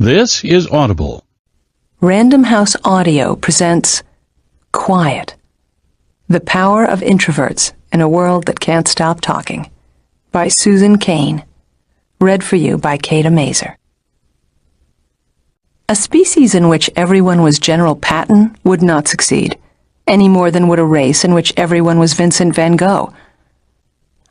This is Audible. Random House Audio presents Quiet. The Power of Introverts in a World That Can't Stop Talking by Susan Cain. Read for you by Kata Mazer. A species in which everyone was General Patton would not succeed, any more than would a race in which everyone was Vincent van Gogh.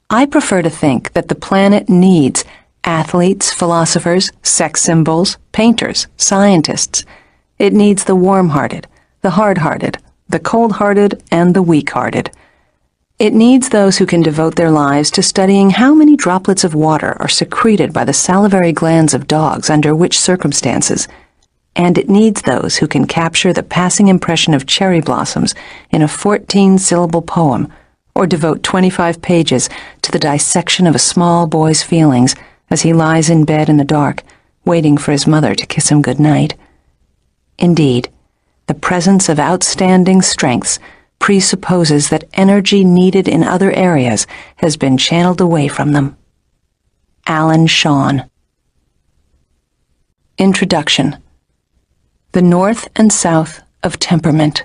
I prefer to think that the planet needs athletes, philosophers, sex symbols, painters, scientists. It needs the warm-hearted, the hard-hearted, the cold-hearted, and the weak-hearted. It needs those who can devote their lives to studying how many droplets of water are secreted by the salivary glands of dogs under which circumstances, and it needs those who can capture the passing impression of cherry blossoms in a 14-syllable poem, or devote 25 pages to the dissection of a small boy's feelings as he lies in bed in the dark, waiting for his mother to kiss him good night. Indeed, the presence of outstanding strengths presupposes that energy needed in other areas has been channeled away from them. Alan Shawn. Introduction. The North and South of Temperament.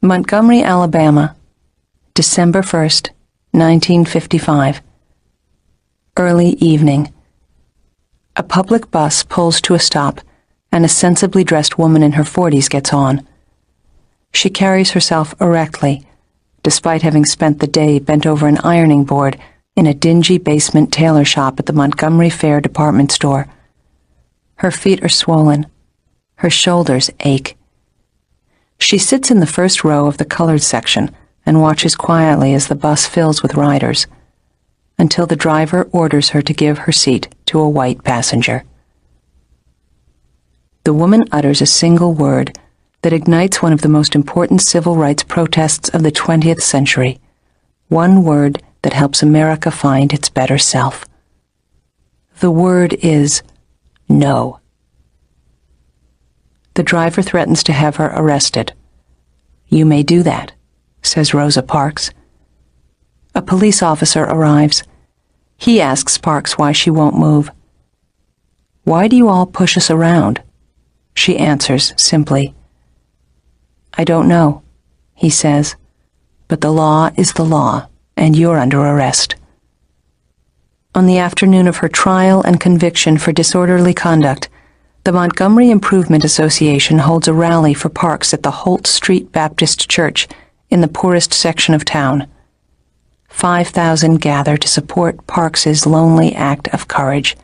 Montgomery, Alabama, December 1st, 1955. Early evening. A public bus pulls to a stop, and a sensibly dressed woman in her 40s gets on. She carries herself erectly, despite having spent the day bent over an ironing board in a dingy basement tailor shop at the Montgomery Fair department store. Her feet are swollen. Her shoulders ache. She sits in the first row of the colored section and watches quietly as the bus fills with riders, until the driver orders her to give her seat to a white passenger. The woman utters a single word that ignites one of the most important civil rights protests of the 20th century, one word that helps America find its better self. The word is no. The driver threatens to have her arrested. "You may do that," says Rosa Parks. A police officer arrives. He asks Parks why she won't move. "Why do you all push us around?" She answers simply. "I don't know," he says, "but the law is the law, and you're under arrest." On the afternoon of her trial and conviction for disorderly conduct, the Montgomery Improvement Association holds a rally for Parks at the Holt Street Baptist Church in the poorest section of town. 5,000 gather to support Parks's lonely act of courage.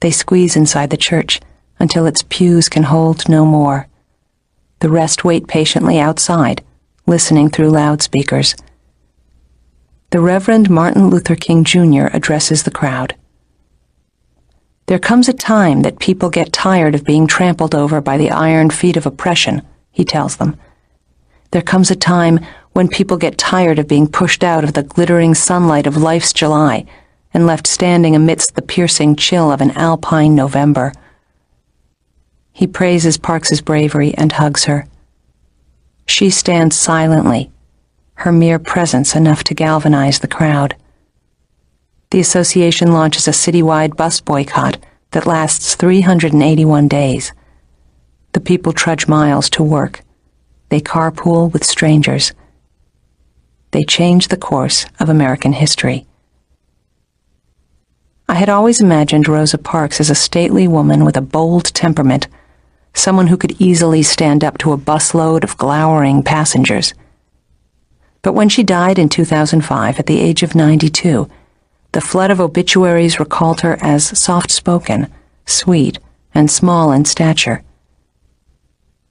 They squeeze inside the church until its pews can hold no more. The rest wait patiently outside, listening through loudspeakers. The Reverend Martin Luther King Jr. addresses the crowd. "There comes a time that people get tired of being trampled over by the iron feet of oppression," he tells them. "There comes a time when people get tired of being pushed out of the glittering sunlight of life's July and left standing amidst the piercing chill of an alpine November." He praises Parks's bravery and hugs her. She stands silently, her mere presence enough to galvanize the crowd. The association launches a citywide bus boycott that lasts 381 days. The people trudge miles to work. They carpool with strangers. They change the course of American history. I had always imagined Rosa Parks as a stately woman with a bold temperament, someone who could easily stand up to a busload of glowering passengers. But when she died in 2005 at the age of 92, the flood of obituaries recalled her as soft-spoken, sweet, and small in stature.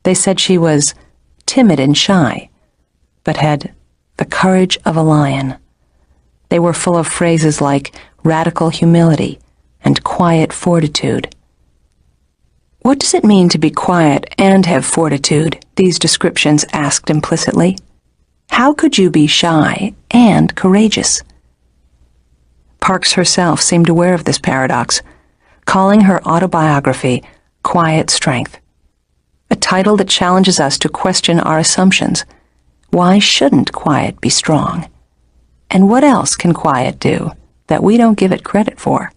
They said she was timid and shy, but had the courage of a lion. They were full of phrases like radical humility and quiet fortitude. What does it mean to be quiet and have fortitude? These descriptions asked implicitly. How could you be shy and courageous? Parks herself seemed aware of this paradox, calling her autobiography Quiet Strength, a title that challenges us to question our assumptions. Why shouldn't quiet be strong? And what else can quiet do that we don't give it credit for?